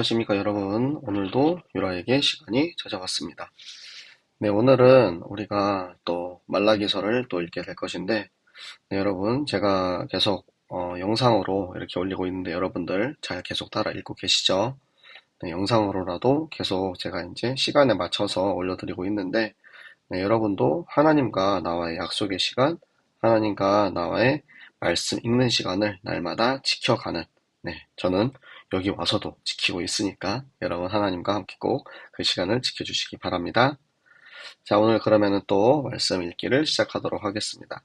안녕하십니까 여러분. 오늘도 유라에게 시간이 찾아왔습니다. 네, 오늘은 우리가 또 말라기서를 또 읽게 될 것인데, 네, 여러분 제가 계속 영상으로 이렇게 올리고 있는데 여러분들 잘 계속 따라 읽고 계시죠? 네, 영상으로라도 계속 제가 이제 시간에 맞춰서 올려드리고 있는데, 네, 여러분도 하나님과 나와의 약속의 시간, 하나님과 나와의 말씀 읽는 시간을 날마다 지켜가는, 네, 저는 여기 와서도 지키고 있으니까 여러분 하나님과 함께 꼭 그 시간을 지켜주시기 바랍니다. 자, 오늘 그러면은 또 말씀 읽기를 시작하도록 하겠습니다.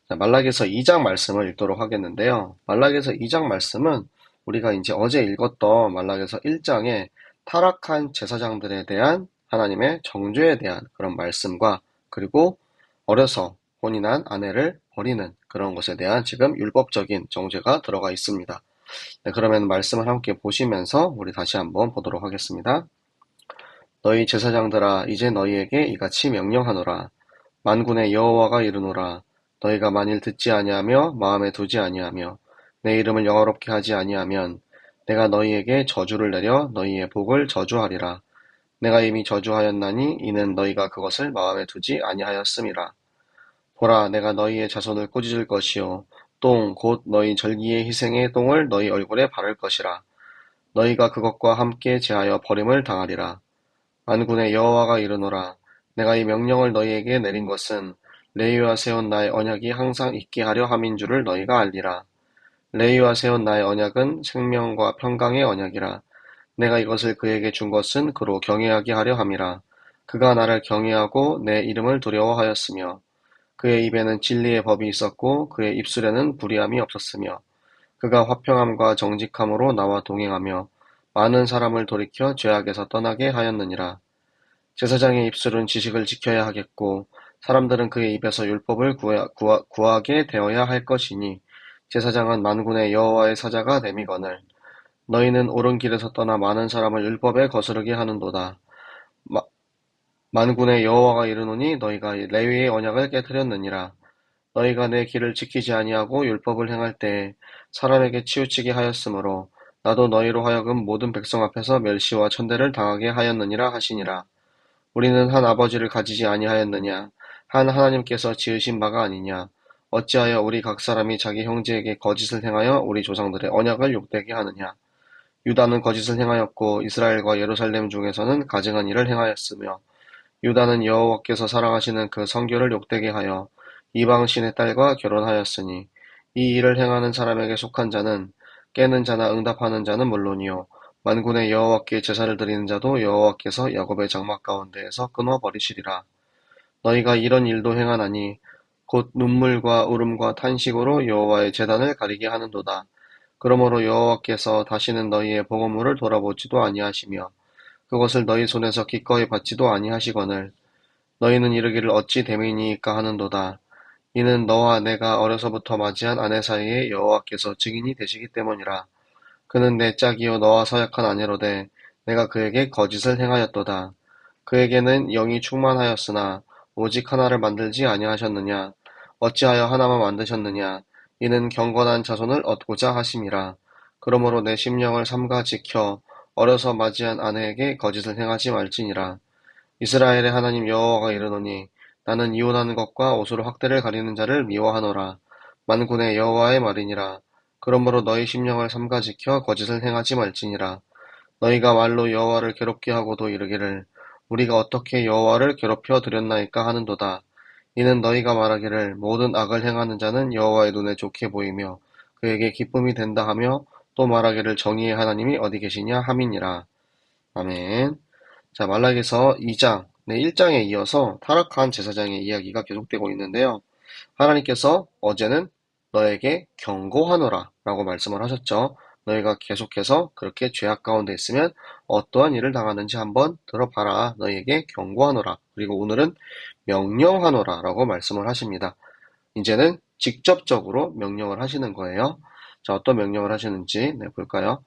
자, 말라기서 2장 말씀을 읽도록 하겠는데요. 말라기서 2장 말씀은 우리가 이제 어제 읽었던 말라기서 1장의 타락한 제사장들에 대한 하나님의 정죄에 대한 그런 말씀과, 그리고 어려서 혼인한 아내를 버리는 그런 것에 대한 지금 율법적인 정죄가 들어가 있습니다. 네, 그러면 말씀을 함께 보시면서 우리 다시 한번 보도록 하겠습니다. 너희 제사장들아, 이제 너희에게 이같이 명령하노라. 만군의 여호와가 이르노라. 너희가 만일 듣지 아니하며 마음에 두지 아니하며 내 이름을 영화롭게 하지 아니하면 내가 너희에게 저주를 내려 너희의 복을 저주하리라. 내가 이미 저주하였나니 이는 너희가 그것을 마음에 두지 아니하였음이라. 보라, 내가 너희의 자손을 꾸짖을 것이요 똥 곧 너희 절기의 희생의 똥을 너희 얼굴에 바를 것이라. 너희가 그것과 함께 제하여 버림을 당하리라. 만군의 여호와가 이르노라. 내가 이 명령을 너희에게 내린 것은 레위와 세운 나의 언약이 항상 있게 하려 함인 줄을 너희가 알리라. 레위와 세운 나의 언약은 생명과 평강의 언약이라. 내가 이것을 그에게 준 것은 그로 경외하게 하려 함이라. 그가 나를 경외하고 내 이름을 두려워하였으며 그의 입에는 진리의 법이 있었고 그의 입술에는 불의함이 없었으며 그가 화평함과 정직함으로 나와 동행하며 많은 사람을 돌이켜 죄악에서 떠나게 하였느니라. 제사장의 입술은 지식을 지켜야 하겠고 사람들은 그의 입에서 율법을 구하게 되어야 할 것이니 제사장은 만군의 여호와의 사자가 됨이거늘. 너희는 옳은 길에서 떠나 많은 사람을 율법에 거스르게 하는도다. 마- 만군의 여호와가 이르노니 너희가 레위의 언약을 깨뜨렸느니라. 너희가 내 길을 지키지 아니하고 율법을 행할 때에 사람에게 치우치게 하였으므로 나도 너희로 하여금 모든 백성 앞에서 멸시와 천대를 당하게 하였느니라 하시니라. 우리는 한 아버지를 가지지 아니하였느냐? 한 하나님께서 지으신 바가 아니냐? 어찌하여 우리 각 사람이 자기 형제에게 거짓을 행하여 우리 조상들의 언약을 욕되게 하느냐? 유다는 거짓을 행하였고 이스라엘과 예루살렘 중에서는 가증한 일을 행하였으며 유다는 여호와께서 사랑하시는 그 성교를 욕되게 하여 이방 신의 딸과 결혼하였으니 이 일을 행하는 사람에게 속한 자는 깨는 자나 응답하는 자는 물론이요 만군의 여호와께 제사를 드리는 자도 여호와께서 야곱의 장막 가운데에서 끊어버리시리라. 너희가 이런 일도 행하나니 곧 눈물과 울음과 탄식으로 여호와의 제단을 가리게 하는도다. 그러므로 여호와께서 다시는 너희의 복음을 돌아보지도 아니하시며 그것을 너희 손에서 기꺼이 받지도 아니하시거늘 너희는 이르기를 어찌 됨이니까 하는도다. 이는 너와 내가 어려서부터 맞이한 아내 사이에 여호와께서 증인이 되시기 때문이라. 그는 내 짝이요 너와 서약한 아내로되 내가 그에게 거짓을 행하였도다. 그에게는 영이 충만하였으나 오직 하나를 만들지 아니하셨느냐? 어찌하여 하나만 만드셨느냐? 이는 경건한 자손을 얻고자 하심이라. 그러므로 내 심령을 삼가 지켜 어려서 맞이한 아내에게 거짓을 행하지 말지니라. 이스라엘의 하나님 여호와가 이르노니 나는 이혼하는 것과 옷으로 학대를 가리는 자를 미워하노라. 만군의 여호와의 말이니라. 그러므로 너희 심령을 삼가 지켜 거짓을 행하지 말지니라. 너희가 말로 여호와를 괴롭게 하고도 이르기를 우리가 어떻게 여호와를 괴롭혀 드렸나이까 하는도다. 이는 너희가 말하기를 모든 악을 행하는 자는 여호와의 눈에 좋게 보이며 그에게 기쁨이 된다 하며 또 말하기를 정의의 하나님이 어디 계시냐 함이니라. 아멘. 자, 말라기서 2장, 네, 1장에 이어서 타락한 제사장의 이야기가 계속되고 있는데요. 하나님께서 어제는 너에게 경고하노라 라고 말씀을 하셨죠. 너희가 계속해서 그렇게 죄악 가운데 있으면 어떠한 일을 당하는지 한번 들어봐라. 너희에게 경고하노라. 그리고 오늘은 명령하노라 라고 말씀을 하십니다. 이제는 직접적으로 명령을 하시는 거예요. 자, 어떤 명령을 하시는지 볼까요?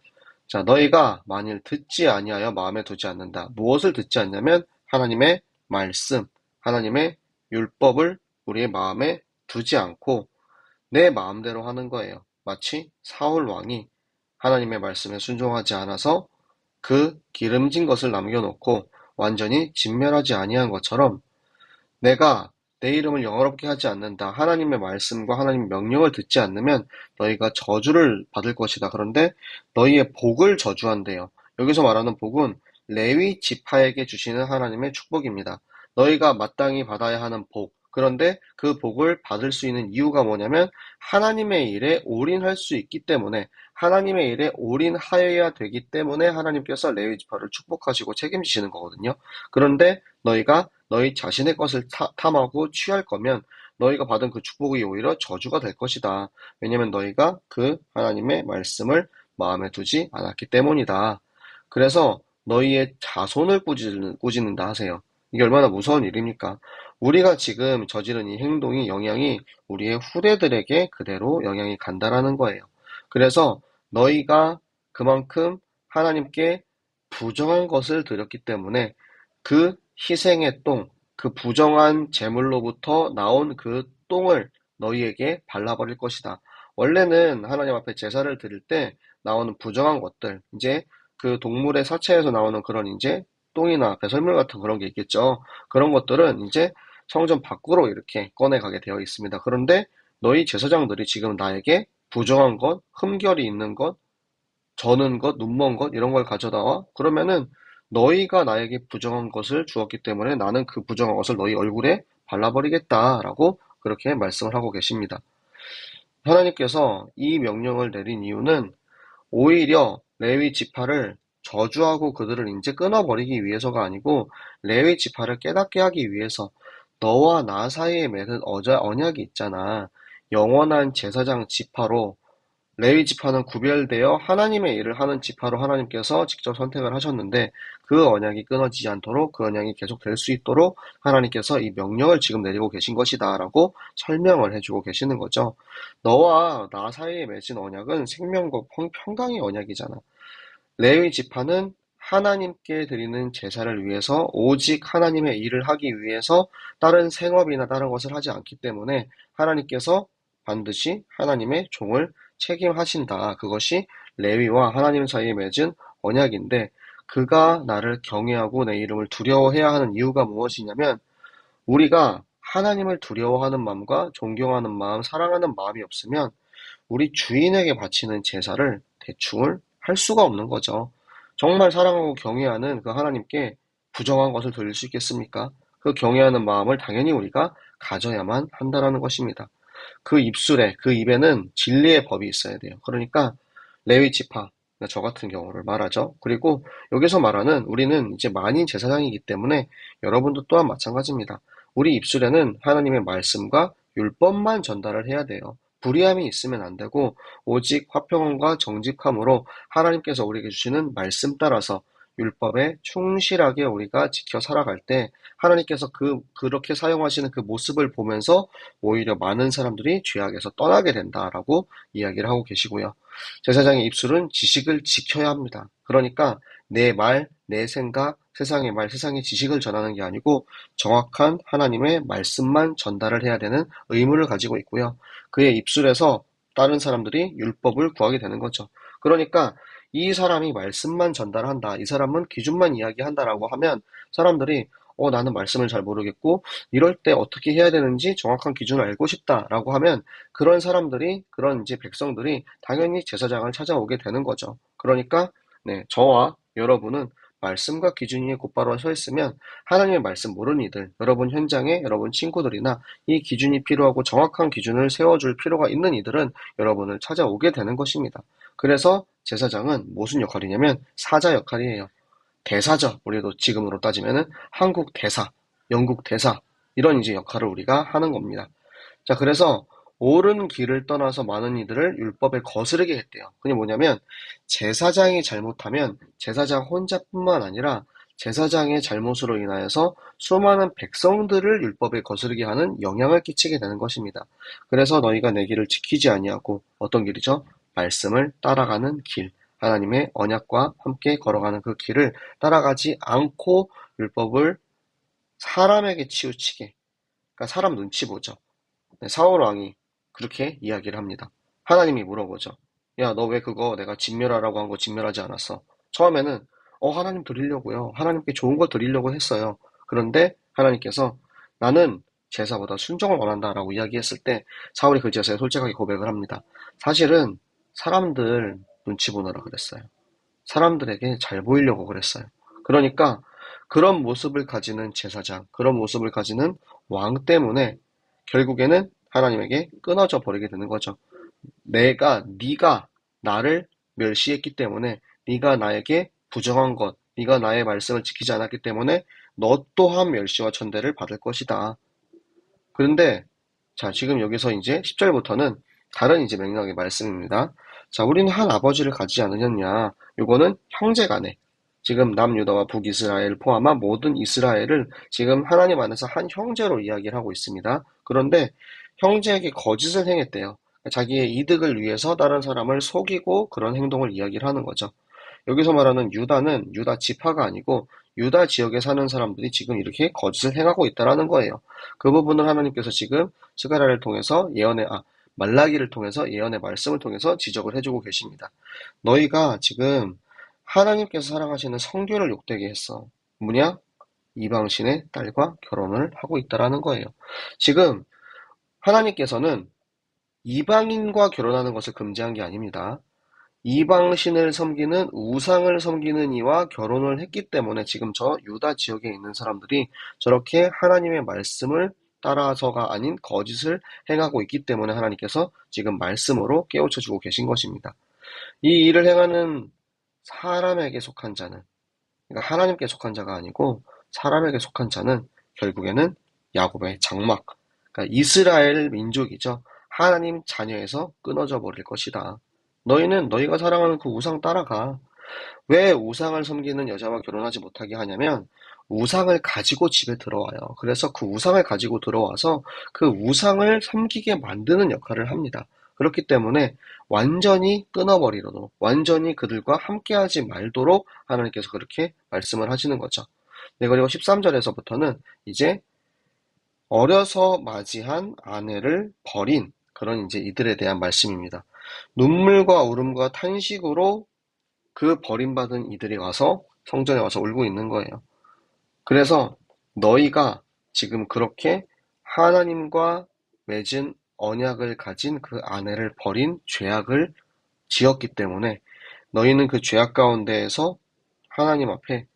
자, 너희가 만일 듣지 아니하여 마음에 두지 않는다. 무엇을 듣지 않냐면 하나님의 말씀, 하나님의 율법을 우리의 마음에 두지 않고 내 마음대로 하는 거예요. 마치 사울 왕이 하나님의 말씀에 순종하지 않아서 그 기름진 것을 남겨놓고 완전히 진멸하지 아니한 것처럼 내가 내 이름을 영화롭게 하지 않는다. 하나님의 말씀과 하나님의 명령을 듣지 않으면 너희가 저주를 받을 것이다. 그런데 너희의 복을 저주한대요. 여기서 말하는 복은 레위 지파에게 주시는 하나님의 축복입니다. 너희가 마땅히 받아야 하는 복. 그런데 그 복을 받을 수 있는 이유가 뭐냐면 하나님의 일에 올인할 수 있기 때문에 하나님의 일에 올인하여야 되기 때문에 하나님께서 레위 지파를 축복하시고 책임지시는 거거든요. 그런데 너희가 너희 자신의 것을 탐하고 취할 거면 너희가 받은 그 축복이 오히려 저주가 될 것이다. 왜냐하면 너희가 그 하나님의 말씀을 마음에 두지 않았기 때문이다. 그래서 너희의 자손을 꾸짖는다 하세요. 이게 얼마나 무서운 일입니까? 우리가 지금 저지른 이 행동이 영향이 우리의 후대들에게 그대로 영향이 간다라는 거예요. 그래서 너희가 그만큼 하나님께 부정한 것을 드렸기 때문에 그 희생의 똥, 그 부정한 제물로부터 나온 그 똥을 너희에게 발라버릴 것이다. 원래는 하나님 앞에 제사를 드릴 때 나오는 부정한 것들, 이제 그 동물의 사체에서 나오는 그런 이제 똥이나 배설물 같은 그런 게 있겠죠. 그런 것들은 이제 성전 밖으로 이렇게 꺼내가게 되어 있습니다. 그런데 너희 제사장들이 지금 나에게 부정한 것, 흠결이 있는 것, 저는 것, 눈먼 것, 이런 걸 가져다와? 그러면은 너희가 나에게 부정한 것을 주었기 때문에 나는 그 부정한 것을 너희 얼굴에 발라버리겠다라고 그렇게 말씀을 하고 계십니다. 하나님께서 이 명령을 내린 이유는 오히려 레위 지파를 저주하고 그들을 이제 끊어버리기 위해서가 아니고 레위 지파를 깨닫게 하기 위해서 너와 나 사이에 맺은 언약이 있잖아. 영원한 제사장 지파로 레위 지파는 구별되어 하나님의 일을 하는 지파로 하나님께서 직접 선택을 하셨는데 그 언약이 끊어지지 않도록 그 언약이 계속될 수 있도록 하나님께서 이 명령을 지금 내리고 계신 것이다라고 설명을 해주고 계시는 거죠. 너와 나 사이에 맺은 언약은 생명과 평강의 언약이잖아. 레위 지파는 하나님께 드리는 제사를 위해서 오직 하나님의 일을 하기 위해서 다른 생업이나 다른 것을 하지 않기 때문에 하나님께서 반드시 하나님의 종을 책임하신다. 그것이 레위와 하나님 사이에 맺은 언약인데 그가 나를 경외하고 내 이름을 두려워해야 하는 이유가 무엇이냐면 우리가 하나님을 두려워하는 마음과 존경하는 마음, 사랑하는 마음이 없으면 우리 주인에게 바치는 제사를 대충을 할 수가 없는 거죠. 정말 사랑하고 경외하는 그 하나님께 부정한 것을 드릴 수 있겠습니까? 그 경외하는 마음을 당연히 우리가 가져야만 한다라는 것입니다. 그 입술에, 그 입에는 진리의 법이 있어야 돼요. 그러니까 레위 지파, 저 같은 경우를 말하죠. 그리고 여기서 말하는 우리는 이제 만인 제사장이기 때문에 여러분도 또한 마찬가지입니다. 우리 입술에는 하나님의 말씀과 율법만 전달을 해야 돼요. 불의함이 있으면 안 되고 오직 화평함과 정직함으로 하나님께서 우리에게 주시는 말씀 따라서 율법에 충실하게 우리가 지켜 살아갈 때 하나님께서 그렇게 사용하시는 그 모습을 보면서 오히려 많은 사람들이 죄악에서 떠나게 된다라고 이야기를 하고 계시고요. 제사장의 입술은 지식을 지켜야 합니다. 그러니까 내 말, 내 생각, 세상의 말, 세상의 지식을 전하는 게 아니고 정확한 하나님의 말씀만 전달을 해야 되는 의무를 가지고 있고요. 그의 입술에서 다른 사람들이 율법을 구하게 되는 거죠. 그러니까 이 사람이 말씀만 전달한다. 이 사람은 기준만 이야기한다라고 하면 사람들이 나는 말씀을 잘 모르겠고 이럴 때 어떻게 해야 되는지 정확한 기준을 알고 싶다라고 하면 그런 사람들이 그런 이제 백성들이 당연히 제사장을 찾아오게 되는 거죠. 그러니까 네, 저와 여러분은 말씀과 기준이 곧바로 서 있으면 하나님의 말씀 모르는 이들, 여러분 현장에 여러분 친구들이나 이 기준이 필요하고 정확한 기준을 세워줄 필요가 있는 이들은 여러분을 찾아오게 되는 것입니다. 그래서 제사장은 무슨 역할이냐면 사자 역할이에요. 대사죠. 우리도 지금으로 따지면은 한국 대사, 영국 대사 이런 이제 역할을 우리가 하는 겁니다. 자, 그래서 옳은 길을 떠나서 많은 이들을 율법에 거스르게 했대요. 그게 뭐냐면 제사장이 잘못하면 제사장 혼자뿐만 아니라 제사장의 잘못으로 인하여서 수많은 백성들을 율법에 거스르게 하는 영향을 끼치게 되는 것입니다. 그래서 너희가 내 길을 지키지 아니하고 어떤 길이죠? 말씀을 따라가는 길. 하나님의 언약과 함께 걸어가는 그 길을 따라가지 않고 율법을 사람에게 치우치게, 그러니까 사람 눈치 보죠. 네, 사울 왕이 그렇게 이야기를 합니다. 하나님이 물어보죠. 야, 너 왜 그거 내가 진멸하라고 한 거 진멸하지 않았어? 처음에는 하나님 드리려고요. 하나님께 좋은 거 드리려고 했어요. 그런데 하나님께서 나는 제사보다 순종을 원한다라고 이야기했을 때 사울이 그제서야 솔직하게 고백을 합니다. 사실은 사람들 눈치 보느라 그랬어요. 사람들에게 잘 보이려고 그랬어요. 그러니까 그런 모습을 가지는 제사장, 그런 모습을 가지는 왕 때문에 결국에는 하나님에게 끊어져 버리게 되는 거죠. 네가 나를 멸시했기 때문에, 네가 나에게 부정한 것, 네가 나의 말씀을 지키지 않았기 때문에 너 또한 멸시와 천대를 받을 것이다. 그런데 자, 지금 여기서 이제 10절부터는 다른 이제 맥락의 말씀입니다. 자, 우리는 한 아버지를 가지지 않으셨냐? 요거는 형제간에 지금 남유다와 북이스라엘 포함한 모든 이스라엘을 지금 하나님 안에서 한 형제로 이야기를 하고 있습니다. 그런데 형제에게 거짓을 행했대요. 자기의 이득을 위해서 다른 사람을 속이고 그런 행동을 이야기를 하는 거죠. 여기서 말하는 유다는 유다 지파가 아니고 유다 지역에 사는 사람들이 지금 이렇게 거짓을 행하고 있다라는 거예요. 그 부분을 하나님께서 지금 스가랴를 통해서 말라기를 통해서 예언의 말씀을 통해서 지적을 해주고 계십니다. 너희가 지금 하나님께서 사랑하시는 성교를 욕되게 했어. 뭐냐? 이방신의 딸과 결혼을 하고 있다라는 거예요. 지금 하나님께서는 이방인과 결혼하는 것을 금지한 게 아닙니다. 이방신을 섬기는 우상을 섬기는 이와 결혼을 했기 때문에 지금 저 유다 지역에 있는 사람들이 저렇게 하나님의 말씀을 따라서가 아닌 거짓을 행하고 있기 때문에 하나님께서 지금 말씀으로 깨우쳐 주고 계신 것입니다. 이 일을 행하는 사람에게 속한 자는, 그러니까 하나님께 속한 자가 아니고 사람에게 속한 자는 결국에는 야곱의 장막, 그러니까 이스라엘 민족이죠. 하나님 자녀에서 끊어져 버릴 것이다. 너희는 너희가 사랑하는 그 우상 따라가. 왜 우상을 섬기는 여자와 결혼하지 못하게 하냐면 우상을 가지고 집에 들어와요. 그래서 그 우상을 가지고 들어와서 그 우상을 섬기게 만드는 역할을 합니다. 그렇기 때문에 완전히 끊어버리도록, 완전히 그들과 함께하지 말도록 하나님께서 그렇게 말씀을 하시는 거죠. 네, 그리고 13절에서부터는 이제 어려서 맞이한 아내를 버린 그런 이제 이들에 대한 말씀입니다. 눈물과 울음과 탄식으로 그 버림받은 이들이 와서 성전에 와서 울고 있는 거예요. 그래서 너희가 지금 그렇게 하나님과 맺은 언약을 가진 그 아내를 버린 죄악을 지었기 때문에 너희는 그 죄악 가운데에서 하나님 앞에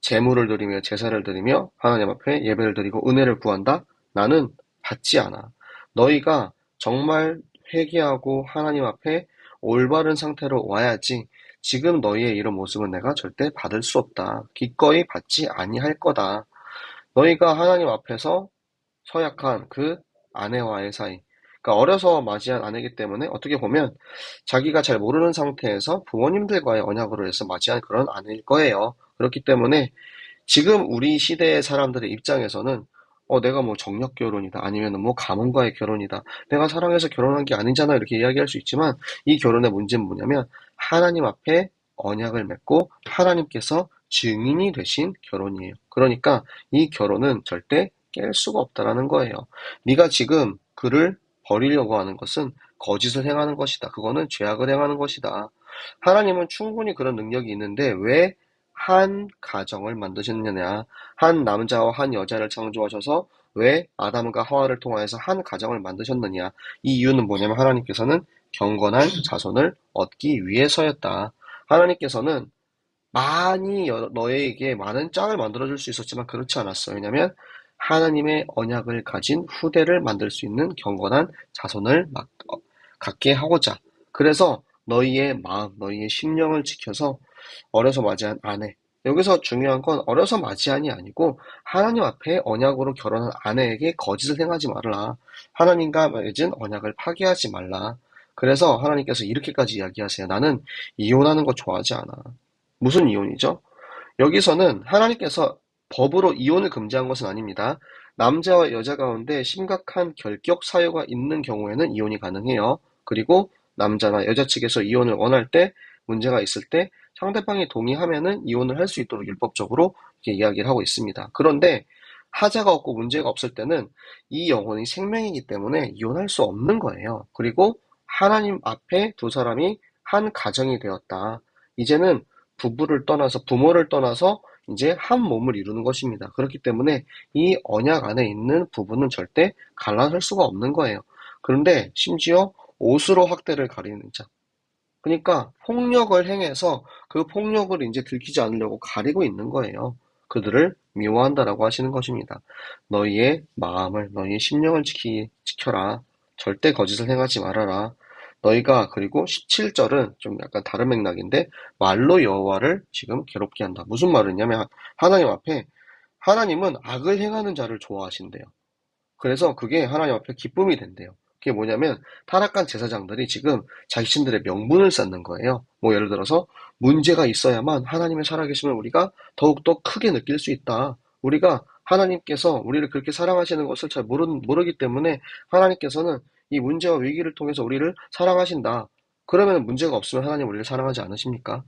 제물을 드리며 제사를 드리며 하나님 앞에 예배를 드리고 은혜를 구한다? 나는 받지 않아. 너희가 정말 회개하고 하나님 앞에 올바른 상태로 와야지 지금 너희의 이런 모습은 내가 절대 받을 수 없다. 기꺼이 받지 아니할 거다. 너희가 하나님 앞에서 서약한 그 아내와의 사이. 그러니까 어려서 맞이한 아내이기 때문에 어떻게 보면 자기가 잘 모르는 상태에서 부모님들과의 언약으로 해서 맞이한 그런 아내일 거예요. 그렇기 때문에 지금 우리 시대의 사람들의 입장에서는 내가 뭐 정력 결혼이다 아니면 뭐 가문과의 결혼이다 내가 사랑해서 결혼한 게 아니잖아 이렇게 이야기할 수 있지만 이 결혼의 문제는 뭐냐면 하나님 앞에 언약을 맺고 하나님께서 증인이 되신 결혼이에요. 그러니까 이 결혼은 절대 깰 수가 없다라는 거예요. 네가 지금 그를 버리려고 하는 것은 거짓을 행하는 것이다. 그거는 죄악을 행하는 것이다. 하나님은 충분히 그런 능력이 있는데 왜 한 가정을 만드셨느냐? 한 남자와 한 여자를 창조하셔서 왜 아담과 하와를 통하여서 한 가정을 만드셨느냐? 이 이유는 뭐냐면 하나님께서는 경건한 자손을 얻기 위해서였다. 하나님께서는 많이 너에게 많은 짝을 만들어줄 수 있었지만 그렇지 않았어요. 왜냐하면 하나님의 언약을 가진 후대를 만들 수 있는 경건한 자손을 갖게 하고자. 그래서 너희의 마음, 너희의 심령을 지켜서 어려서 맞이한 아내. 여기서 중요한 건 어려서 맞이한이 아니고 하나님 앞에 언약으로 결혼한 아내에게 거짓을 행하지 말라. 하나님과 맺은 언약을 파기하지 말라. 그래서 하나님께서 이렇게까지 이야기하세요. 나는 이혼하는 거 좋아하지 않아. 무슨 이혼이죠? 여기서는 하나님께서 법으로 이혼을 금지한 것은 아닙니다. 남자와 여자 가운데 심각한 결격 사유가 있는 경우에는 이혼이 가능해요. 그리고 남자나 여자 측에서 이혼을 원할 때 문제가 있을 때 상대방이 동의하면은 이혼을 할 수 있도록 율법적으로 이렇게 이야기를 하고 있습니다. 그런데 하자가 없고 문제가 없을 때는 이 영혼이 생명이기 때문에 이혼할 수 없는 거예요. 그리고 하나님 앞에 두 사람이 한 가정이 되었다. 이제는 부부를 떠나서 부모를 떠나서 이제 한 몸을 이루는 것입니다. 그렇기 때문에 이 언약 안에 있는 부부는 절대 갈라설 수가 없는 거예요. 그런데 심지어 옷으로 학대를 가리는 자. 그러니까 폭력을 행해서 그 폭력을 이제 들키지 않으려고 가리고 있는 거예요. 그들을 미워한다라고 하시는 것입니다. 너희의 마음을, 너희의 심령을 지켜라. 절대 거짓을 행하지 말아라. 너희가 그리고 17절은 좀 약간 다른 맥락인데 말로 여호와를 지금 괴롭게 한다. 무슨 말이냐면 하나님 앞에 하나님은 악을 행하는 자를 좋아하신대요. 그래서 그게 하나님 앞에 기쁨이 된대요. 그게 뭐냐면 타락한 제사장들이 지금 자신들의 명분을 쌓는 거예요. 뭐 예를 들어서 문제가 있어야만 하나님의 살아계심을 우리가 더욱더 크게 느낄 수 있다. 우리가 하나님께서 우리를 그렇게 사랑하시는 것을 잘 모르기 때문에 하나님께서는 이 문제와 위기를 통해서 우리를 사랑하신다. 그러면 문제가 없으면 하나님 우리를 사랑하지 않으십니까?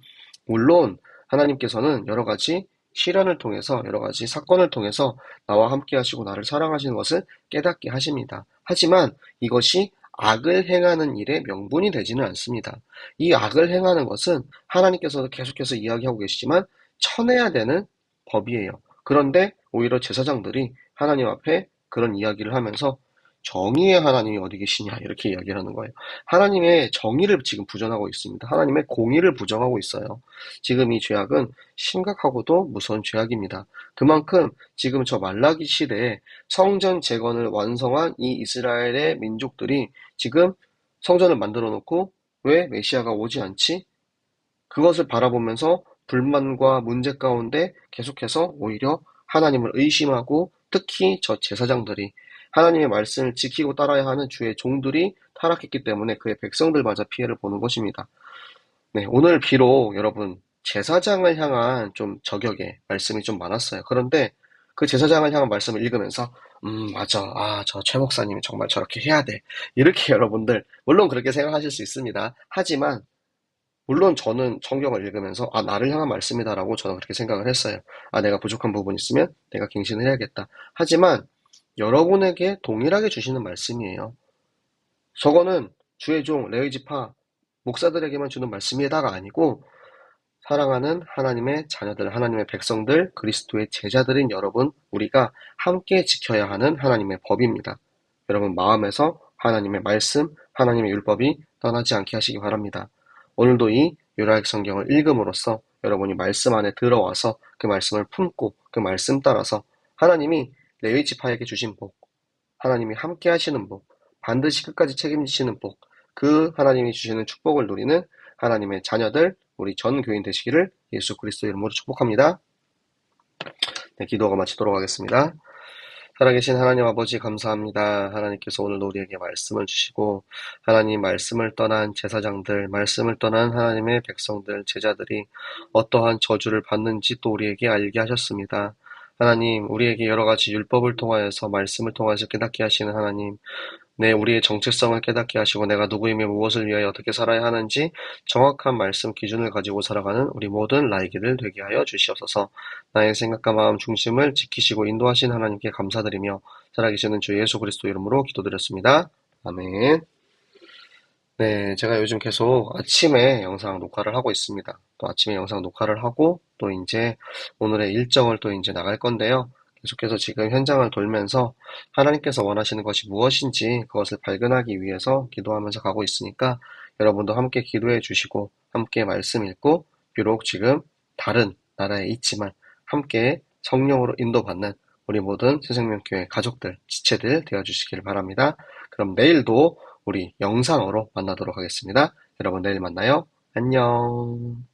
물론 하나님께서는 여러 가지 시련을 통해서 여러 가지 사건을 통해서 나와 함께 하시고 나를 사랑하시는 것을 깨닫게 하십니다. 하지만 이것이 악을 행하는 일의 명분이 되지는 않습니다. 이 악을 행하는 것은 하나님께서도 계속해서 이야기하고 계시지만 쳐내야 되는 법이에요. 그런데 오히려 제사장들이 하나님 앞에 그런 이야기를 하면서 정의의 하나님이 어디 계시냐 이렇게 이야기를 하는 거예요. 하나님의 정의를 지금 부정하고 있습니다. 하나님의 공의를 부정하고 있어요. 지금 이 죄악은 심각하고도 무서운 죄악입니다. 그만큼 지금 저 말라기 시대에 성전 재건을 완성한 이 이스라엘의 민족들이 지금 성전을 만들어 놓고 왜 메시아가 오지 않지? 그것을 바라보면서 불만과 문제 가운데 계속해서 오히려 하나님을 의심하고 특히 저 제사장들이 하나님의 말씀을 지키고 따라야 하는 주의 종들이 타락했기 때문에 그의 백성들마저 피해를 보는 것입니다. 네, 오늘 비록 여러분 제사장을 향한 좀 저격의 말씀이 좀 많았어요. 그런데 그 제사장을 향한 말씀을 읽으면서 맞아. 아, 저 최 목사님이 정말 저렇게 해야 돼. 이렇게 여러분들 물론 그렇게 생각하실 수 있습니다. 하지만 물론 저는 성경을 읽으면서 아, 나를 향한 말씀이다라고 저는 그렇게 생각을 했어요. 아, 내가 부족한 부분이 있으면 내가 갱신을 해야겠다. 하지만 여러분에게 동일하게 주시는 말씀이에요. 저거는 주의 종 레위 지파 목사들에게만 주는 말씀이다가 아니고 사랑하는 하나님의 자녀들, 하나님의 백성들, 그리스도의 제자들인 여러분, 우리가 함께 지켜야 하는 하나님의 법입니다. 여러분 마음에서 하나님의 말씀, 하나님의 율법이 떠나지 않게 하시기 바랍니다. 오늘도 이 요라액 성경을 읽음으로써 여러분이 말씀 안에 들어와서 그 말씀을 품고 그 말씀 따라서 하나님이 레위 지파에게 주신 복, 하나님이 함께 하시는 복, 반드시 끝까지 책임지시는 복, 그 하나님이 주시는 축복을 누리는 하나님의 자녀들, 우리 전 교인 되시기를 예수 그리스도 이름으로 축복합니다. 네, 기도가 마치도록 하겠습니다. 살아계신 하나님 아버지 감사합니다. 하나님께서 오늘도 우리에게 말씀을 주시고 하나님 말씀을 떠난 제사장들, 말씀을 떠난 하나님의 백성들, 제자들이 어떠한 저주를 받는지 또 우리에게 알게 하셨습니다. 하나님, 우리에게 여러 가지 율법을 통하여서 말씀을 통해서 깨닫게 하시는 하나님, 네, 우리의 정체성을 깨닫게 하시고 내가 누구이며 무엇을 위하여 어떻게 살아야 하는지 정확한 말씀 기준을 가지고 살아가는 우리 모든 라이기를 되게 하여 주시옵소서. 나의 생각과 마음 중심을 지키시고 인도하신 하나님께 감사드리며 살아계시는 주 예수 그리스도 이름으로 기도드렸습니다. 아멘. 네, 제가 요즘 계속 아침에 영상 녹화를 하고 있습니다. 또 아침에 영상 녹화를 하고 또 이제 오늘의 일정을 또 이제 나갈 건데요. 계속해서 지금 현장을 돌면서 하나님께서 원하시는 것이 무엇인지 그것을 발견하기 위해서 기도하면서 가고 있으니까 여러분도 함께 기도해 주시고 함께 말씀 읽고 비록 지금 다른 나라에 있지만 함께 성령으로 인도받는 우리 모든 새생명교회 가족들, 지체들 되어주시기를 바랍니다. 그럼 내일도 우리 영상으로 만나도록 하겠습니다. 여러분 내일 만나요. 안녕.